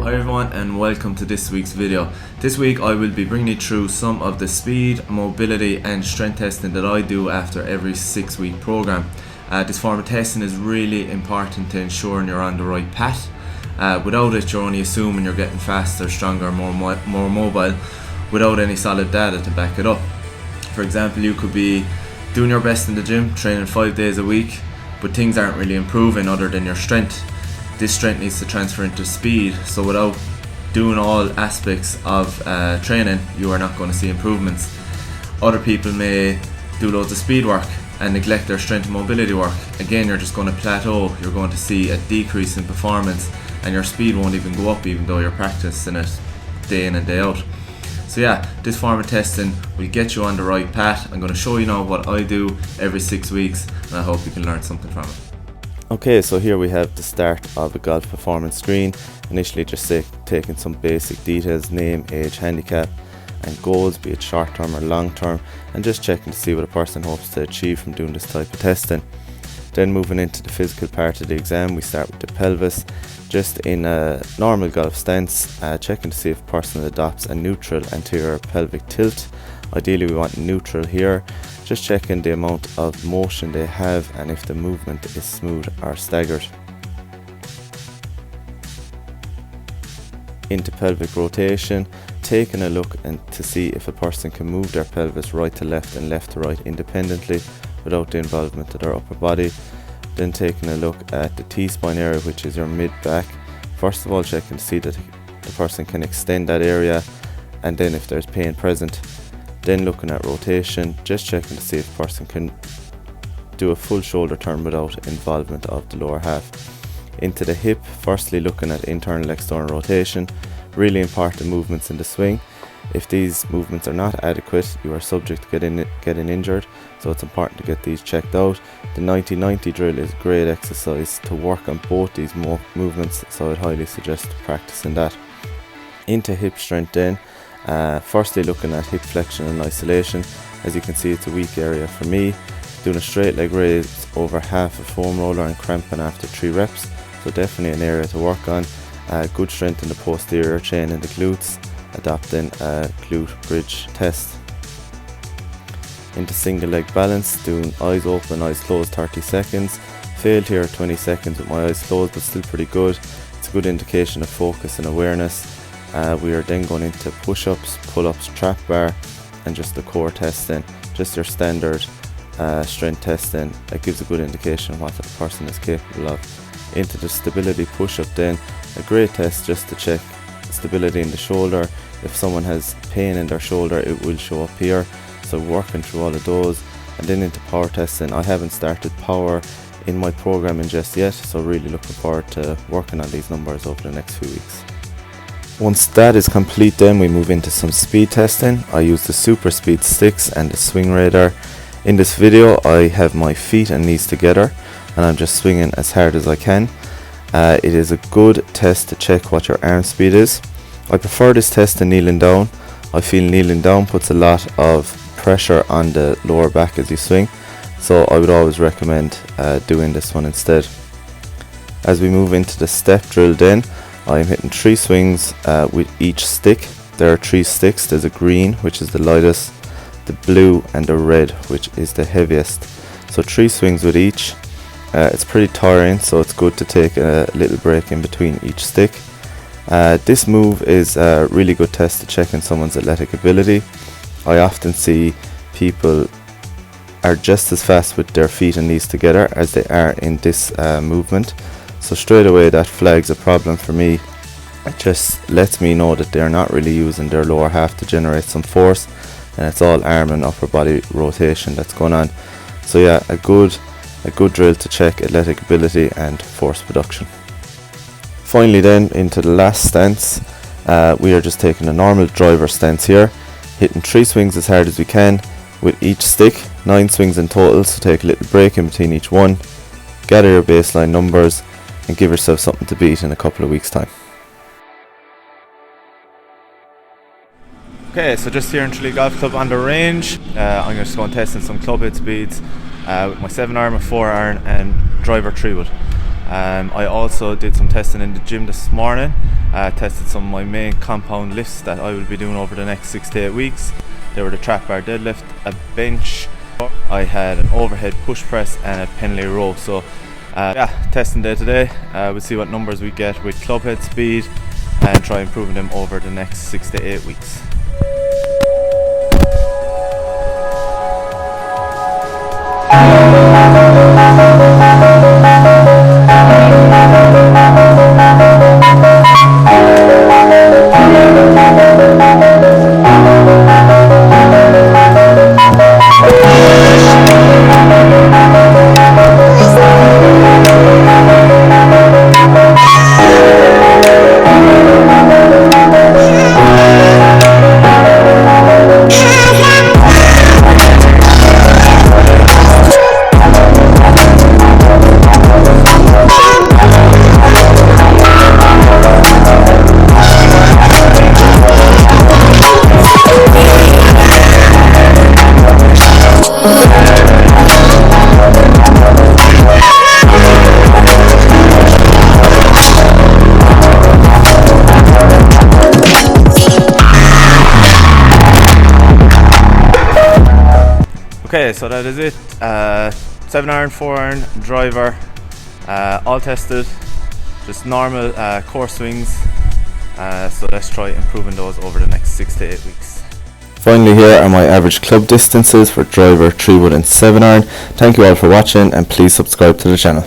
Hi everyone and welcome to this week's video. This week I will be bringing you through some of the speed, mobility and strength testing that I do after every 6-week program. This form of testing is really important to ensuring you're on the right path. Without it, you're only assuming you're getting faster, stronger, more mobile without any solid data to back it up. For example, you could be doing your best in the gym, training 5 days a week, but things aren't really improving other than your strength. This strength needs to transfer into speed, so without doing all aspects of training, you are not going to see improvements. Other people may do loads of speed work and neglect their strength and mobility work. Again, you're just going to plateau, you're going to see a decrease in performance and your speed won't even go up even though you're practicing it day in and day out. So yeah, this form of testing will get you on the right path. I'm going to show you now what I do every 6 weeks and I hope you can learn something from it. Okay, so here we have the start of a golf performance screen. Initially just taking some basic details, name, age, handicap and goals, be it short term or long term, and just checking to see what a person hopes to achieve from doing this type of testing. Then moving into the physical part of the exam, we start with the pelvis, just in a normal golf stance, checking to see if a person adopts a neutral anterior pelvic tilt. Ideally we want neutral here, just checking the amount of motion they have and if the movement is smooth or staggered. Into pelvic rotation, taking a look and to see if a person can move their pelvis right to left and left to right independently without the involvement of their upper body. Then taking a look at the T-spine area, which is your mid-back. First of all, checking to see that the person can extend that area and then if there's pain present. Then looking at rotation, just checking to see if a person can do a full shoulder turn without involvement of the lower half. Into the hip, firstly looking at internal external rotation, really important movements in the swing. If these movements are not adequate, you are subject to getting injured, so it's important to get these checked out. The 90-90 drill is a great exercise to work on both these movements, so I'd highly suggest practicing that. Into hip strength then, firstly looking at hip flexion and isolation. As you can see, it's a weak area for me. Doing a straight leg raise over half a foam roller and cramping after 3 reps, so definitely an area to work on. Good strength in the posterior chain and the glutes, adopting a glute bridge test. Into single leg balance, doing eyes open, eyes closed 30 seconds. Failed here at 20 seconds with my eyes closed, but still pretty good. It's a good indication of focus and awareness. We are then going into push-ups, pull-ups, trap bar and just the core testing, just your standard strength testing. It gives a good indication of what the person is capable of. Into the stability push-up then, a great test just to check stability in the shoulder. If someone has pain in their shoulder, it will show up here, so working through all of those. And then into power testing, I haven't started power in my programming just yet, so really looking forward to working on these numbers over the next few weeks. Once that is complete, then we move into some speed testing. I use the Super Speed sticks and the swing radar. In this video I have my feet and knees together and I'm just swinging as hard as I can. It is a good test to check what your arm speed is. I prefer this test to kneeling down. I feel kneeling down puts a lot of pressure on the lower back as you swing, so I would always recommend doing this one instead. As we move into the step drill then, I'm hitting 3 swings with each stick. There are 3 sticks. There's a green, which is the lightest, the blue and the red, which is the heaviest. So 3 swings with each. It's pretty tiring, so it's good to take a little break in between each stick. This move is a really good test to check in someone's athletic ability. I often see people are just as fast with their feet and knees together as they are in this movement. So straight away that flags a problem for me. It just lets me know that they're not really using their lower half to generate some force, and it's all arm and upper body rotation that's going on. So yeah, a good drill to check athletic ability and force production. Finally then, into the last stance, we are just taking a normal driver stance here, hitting 3 swings as hard as we can with each stick, 9 swings in total, so take a little break in between each one, gather your baseline numbers and give yourself something to beat in a couple of weeks time. Okay, so just here in Tralee Golf Club on the range, I'm just going testing some club head speeds with my 7-iron, my 4-iron and driver 3-wood. I also did some testing in the gym this morning Tested some of my main compound lifts that I will be doing over the next 6 to 8 weeks. They were the trap bar deadlift, a bench, I had an overhead push press and a penalty row. So testing day today. We'll see what numbers we get with club head speed and try improving them over the next 6 to 8 weeks. Okay, so that is it. 7 iron, 4 iron, driver, all tested, just normal core swings. So let's try improving those over the next 6 to 8 weeks. Finally, here are my average club distances for driver, 3 wood and 7 iron. Thank you all for watching, and please subscribe to the channel.